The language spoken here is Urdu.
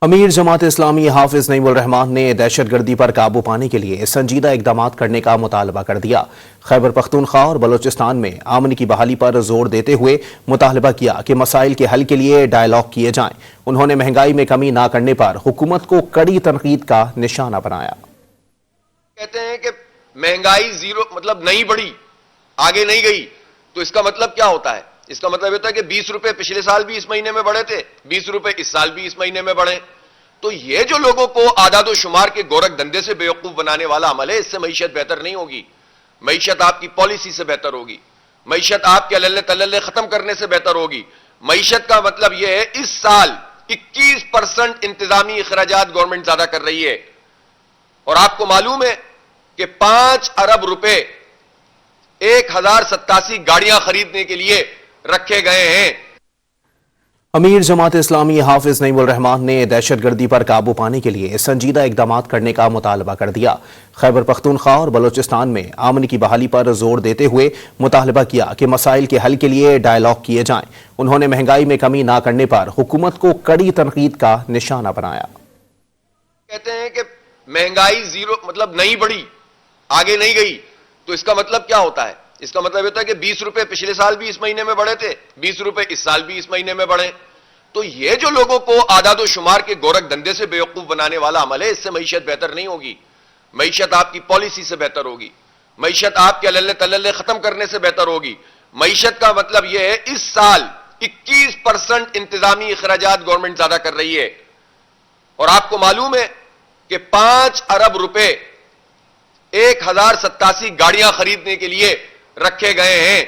امیر جماعت اسلامی حافظ نعیم الرحمان نے دہشت گردی پر قابو پانے کے لیے سنجیدہ اقدامات کرنے کا مطالبہ کر دیا۔ خیبر پختونخوا اور بلوچستان میں امن کی بحالی پر زور دیتے ہوئے مطالبہ کیا کہ مسائل کے حل کے لیے ڈائیلاگ کیے جائیں۔ انہوں نے مہنگائی میں کمی نہ کرنے پر حکومت کو کڑی تنقید کا نشانہ بنایا۔ کہتے ہیں کہ مہنگائی زیرو مطلب نہیں بڑھی، آگے نہیں گئی، تو اس کا مطلب کیا ہوتا ہے؟ اس کا مطلب ہوتا ہے کہ 20 روپے پچھلے سال بھی اس مہینے میں بڑھے تھے، 20 روپے اس سال بھی اس مہینے میں بڑھے۔ تو یہ جو لوگوں کو اعداد و شمار کے گورکھ دھندے سے بیوقوف بنانے والا عمل ہے، اس سے معیشت بہتر نہیں ہوگی۔ معیشت آپ کی پالیسی سے بہتر ہوگی، معیشت آپ کے اللہ تللے ختم کرنے سے بہتر ہوگی۔ معیشت کا مطلب یہ ہے اس سال 21% انتظامی اخراجات گورنمنٹ زیادہ کر رہی ہے، اور آپ کو معلوم ہے کہ 5 ارب روپے 1087 گاڑیاں خریدنے کے لیے رکھے گئے ہیں۔ امیر جماعت اسلامی حافظ نعیم الرحمان نے دہشت گردی پر قابو پانے کے لیے سنجیدہ اقدامات کرنے کا مطالبہ کر دیا۔ خیبر پختونخوا اور بلوچستان میں امن کی بحالی پر زور دیتے ہوئے مطالبہ کیا کہ مسائل کے حل کے لیے ڈائیلاگ کیے جائیں۔ انہوں نے مہنگائی میں کمی نہ کرنے پر حکومت کو کڑی تنقید کا نشانہ بنایا۔ کہتے ہیں کہ مہنگائی زیرو مطلب نہیں بڑھی، آگے نہیں گئی، تو اس کا مطلب کیا ہوتا ہے؟ اس کا مطلب ہوتا ہے کہ 20 روپے پچھلے سال بھی اس مہینے میں بڑھے تھے، 20 روپے اس سال بھی اس مہینے میں بڑھے۔ تو یہ جو لوگوں کو اعداد و شمار کے گورکھ دھندے سے بیوقوف بنانے والا عمل ہے، اس سے معیشت بہتر نہیں ہوگی۔ معیشت آپ کی پالیسی سے بہتر ہوگی، معیشت آپ کے اللہ تللے ختم کرنے سے بہتر ہوگی۔ معیشت کا مطلب یہ ہے اس سال 21% انتظامی اخراجات گورنمنٹ زیادہ کر رہی ہے، اور آپ کو معلوم ہے کہ 5 ارب روپے 1087 گاڑیاں خریدنے کے لیے رکھے گئے ہیں۔